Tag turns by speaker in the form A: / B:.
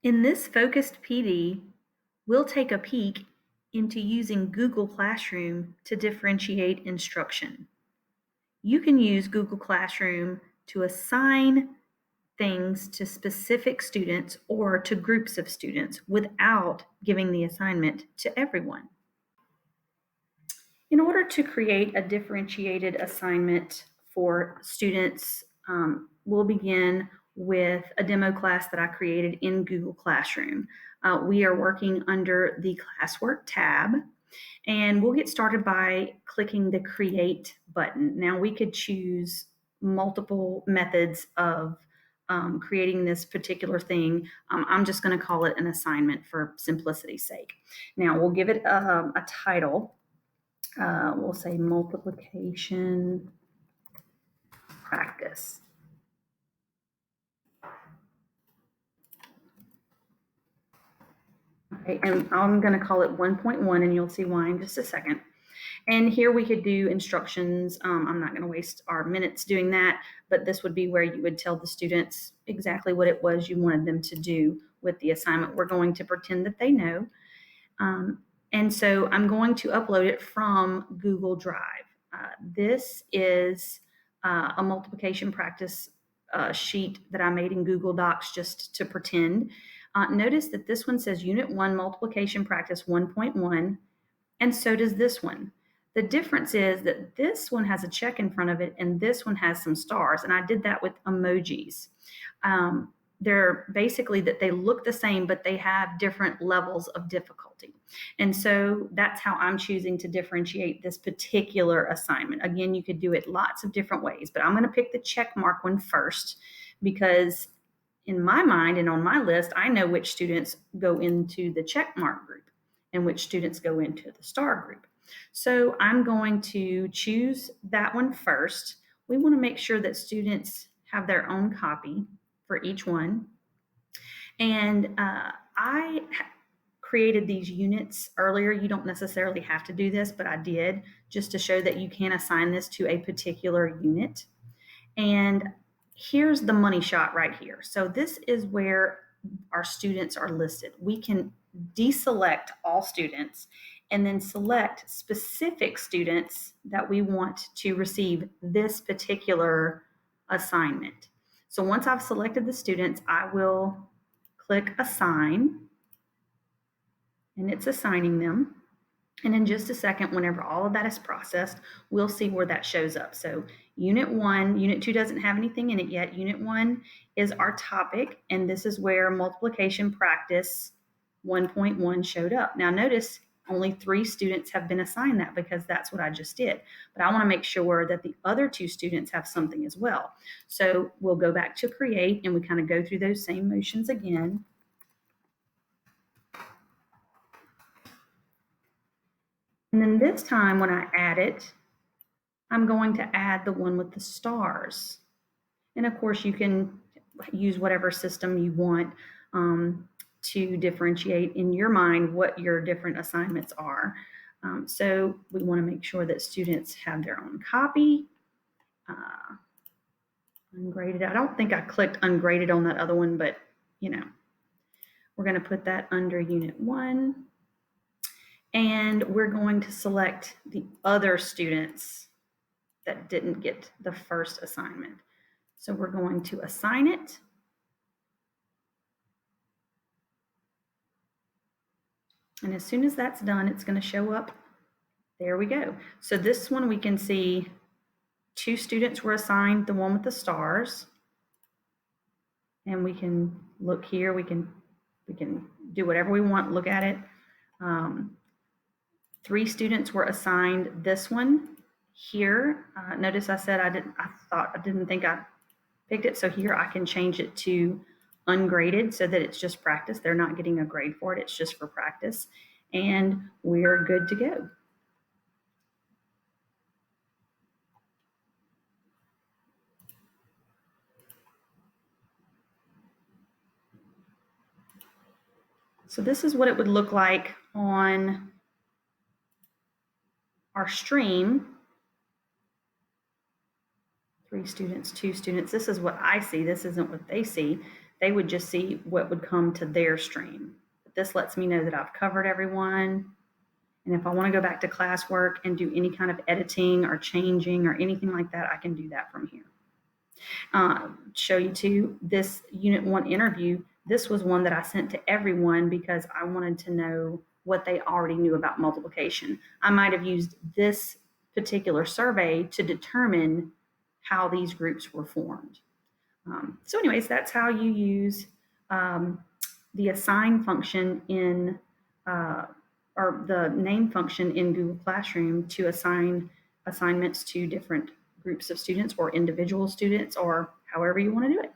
A: In this focused PD, we'll take a peek into using Google Classroom to differentiate instruction. You can use Google Classroom to assign things to specific students or to groups of students without giving the assignment to everyone. In order to create a differentiated assignment for students, we'll begin with a demo class that I created in Google Classroom. We are working under the Classwork tab, and we'll get started by clicking the Create button. Now, we could choose multiple methods of creating this particular thing. I'm just going to call it an assignment for simplicity's sake. Now, we'll give it a title. We'll say multiplication practice. Okay, and I'm going to call it 1.1, and you'll see why in just a second. And here we could do instructions. I'm not going to waste our minutes doing that, but this would be where you would tell the students exactly what it was you wanted them to do with the assignment. We're going to pretend that they know. And so I'm going to upload it from Google Drive. This is a multiplication practice sheet that I made in Google Docs just to pretend. Notice that this one says Unit 1 Multiplication Practice 1.1, and so does this one. The difference is that this one has a check in front of it and this one has some stars, and I did that with emojis. They're basically that they look the same, but they have different levels of difficulty. And so that's how I'm choosing to differentiate this particular assignment. Again, you could do it lots of different ways, but I'm going to pick the check mark one first because in my mind and on my list, I know which students go into the check mark group and which students go into the star group. So I'm going to choose that one first. We want to make sure that students have their own copy for each one. And I created these units earlier. You don't necessarily have to do this, but I did just to show that you can assign this to a particular unit. And here's the money shot right here. So this is where our students are listed. We can deselect all students and then select specific students that we want to receive this particular assignment. So once I've selected the students, I will click Assign, and it's assigning them. And in just a second, whenever all of that is processed, we'll see where that shows up. So Unit 1, Unit 2 doesn't have anything in it yet. Unit 1 is our topic, and this is where multiplication practice 1.1 showed up. Now notice only 3 students have been assigned that because that's what I just did. But I want to make sure that the other 2 students have something as well. So we'll go back to Create, and we kind of go through those same motions again. And then this time when I add it, I'm going to add the one with the stars. And of course, you can use whatever system you want to differentiate in your mind what your different assignments are. So we want to make sure that students have their own copy. Ungraded. I don't think I clicked ungraded on that other one, but we're going to put that under Unit 1. And we're going to select the other students that didn't get the first assignment. So we're going to assign it. And as soon as that's done, it's going to show up. There we go. So this one we can see 2 students were assigned the one with the stars. And we can look here. We can do whatever we want, look at it. 3 students were assigned this one here. Notice I said I didn't think I picked it. So here I can change it to ungraded so that it's just practice. They're not getting a grade for it. It's just for practice. And we're good to go. So this is what it would look like on our stream. 3 students, 2 students. This is what I see. This isn't what they see. they would just see what would come to their stream. But this lets me know that I've covered everyone. And if I want to go back to classwork and do any kind of editing or changing or anything like that, I can do that from here. Show you too, this Unit 1 interview, this was one that I sent to everyone because I wanted to know what they already knew about multiplication. I might have used this particular survey to determine how these groups were formed. So anyways, that's how you use the assign function in, or the name function in Google Classroom to assign assignments to different groups of students or individual students or however you want to do it.